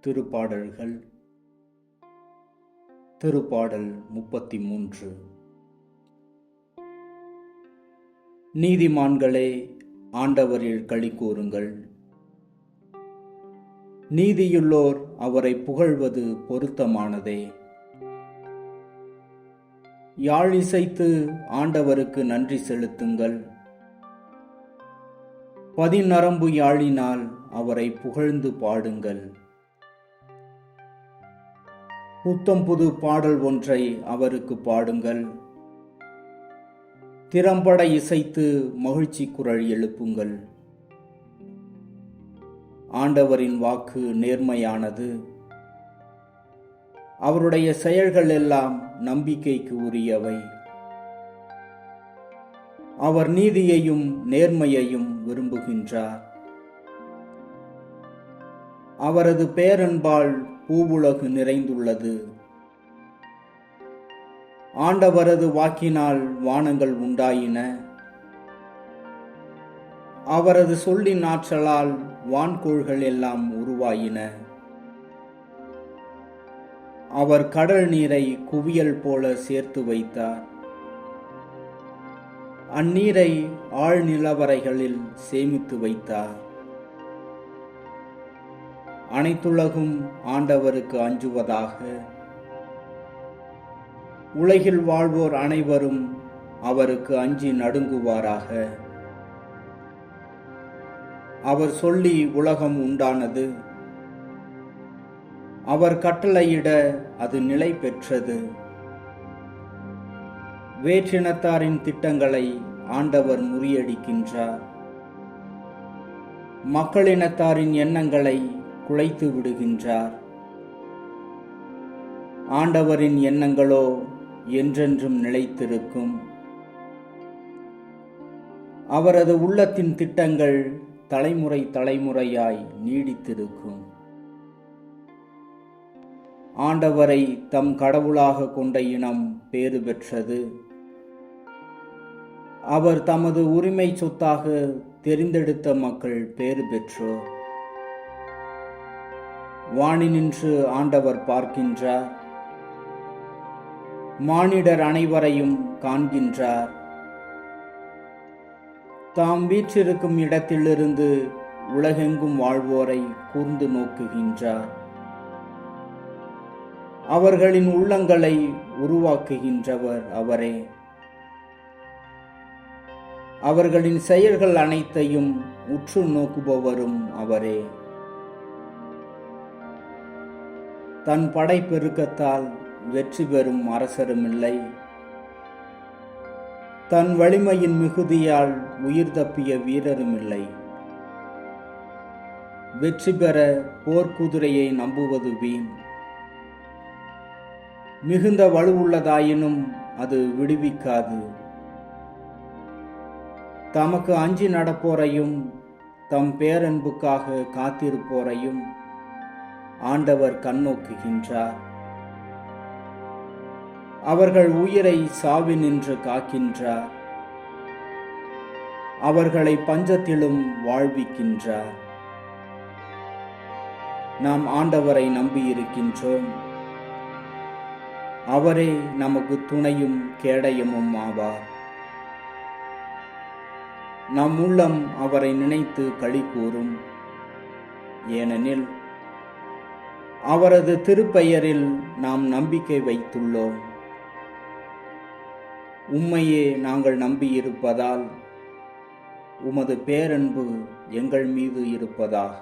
திருப்பாடல்கள் திருப்பாடல் 33. நீதிமான்களே, ஆண்டவரில் களி கூறுங்கள். நீதியுள்ளோர் அவரை புகழ்வது பொருத்தமானதே. யாழ் இசைத்து ஆண்டவருக்கு நன்றி செலுத்துங்கள். பதிநரம்பு யாழினால் அவரை புகழ்ந்து பாடுங்கள். புத்தம் புது பாடல் ஒன்றை அவருக்கு பாடுங்கள். திறம்பட இசைத்து மகிழ்ச்சி குரல் எழுப்புங்கள். ஆண்டவரின் வாக்கு நேர்மையானது. அவருடைய செயல்கள் எல்லாம் நம்பிக்கைக்கு உரியவை. அவர் நீதியையும் நேர்மையையும் விரும்புகின்றார். அவரது பேரன்பால் பூவுலகு நிறைந்துள்ளது. ஆண்டவரது வாக்கினால் வானங்கள் உண்டாயின. அவரது சொல்லின் ஆற்றலால் வான்கோள்கள் எல்லாம் உருவாயின. அவர் கடல் நீரை குவியல் போல சேர்த்து வைத்தார். அந்நீரை ஆழ்நிலவரைகளில் சேமித்து வைத்தார். அனைத்துலகும் ஆண்டவருக்கு அஞ்சுவதாக. உலகில் வாழ்வோர் அனைவரும் அவருக்கு அஞ்சி நடுங்குவாராக. அவர் சொல்லி உலகம் உண்டானது. அவர் கட்டளையிட அது நிலை பெற்றது. வேற்றினத்தாரின் திட்டங்களை ஆண்டவர் முறியடிக்கின்றார். மக்களினத்தாரின் எண்ணங்களை குலைத்து விடுகின்றார். ஆண்டவரின் எண்ணங்களோ என்றென்றும் நிலைத்திருக்கும். அவரது உள்ளத்தின் திட்டங்கள் தலைமுறை தலைமுறையாய் நீடித்திருக்கும். ஆண்டவரை தம் கடவுளாக கொண்ட இனம் பேறு பெற்றது. அவர் தமது உரிமை சொத்தாக தெரிந்தெடுத்த மக்கள் பேறு பெற்றோர். வானினின்று ஆண்டவர் பார்க்கின்றார். மானிடர் அனைவரையும் காண்கின்றார். தாம் வீற்றிருக்கும் இடத்திலிருந்து உலகெங்கும் வாழ்வோரை கூர்ந்து நோக்குகின்றார். அவர்களின் உள்ளங்களை உருவாக்குகின்றவர் அவரே. அவர்களின் செயல்கள் அனைத்தையும் உற்று நோக்குபவரும் அவரே. தன் படைப்பெருக்கத்தால் வெற்றி பெறும் அரசருமில்லை. தன் வலிமையின் மிகுதியால் உயிர் தப்பிய வீரருமில்லை. வெற்றி பெற போர்க்குதிரையை நம்புவது வீண். மிகுந்த வலுவுள்ளதாயினும் அது விடுவிக்காது. தமக்கு அஞ்சி நடப்போரையும் தம் பேரன்புக்காக காத்திருப்போரையும் ஆண்டவர் கண்ணோக்குகின்றார். அவர்கள் உயிரை சாவினின்று காக்கின்றார். அவர்களை பஞ்சத்திலும் வாழ்விக்கின்றார். நாம் ஆண்டவரை நம்பியிருக்கின்றோம். அவரே நமக்கு துணையும் கேடயமும் ஆவார். நம் உள்ளம் அவரை நினைத்து களி கூறும். ஏனெனில் அவரது திருப்பெயரில் நாம் நம்பிக்கை வைத்துள்ளோம். உம்மையே நாங்கள் நம்பியிருப்பதால் உமது பேரன்பு எங்கள் மீது இருப்பதாக.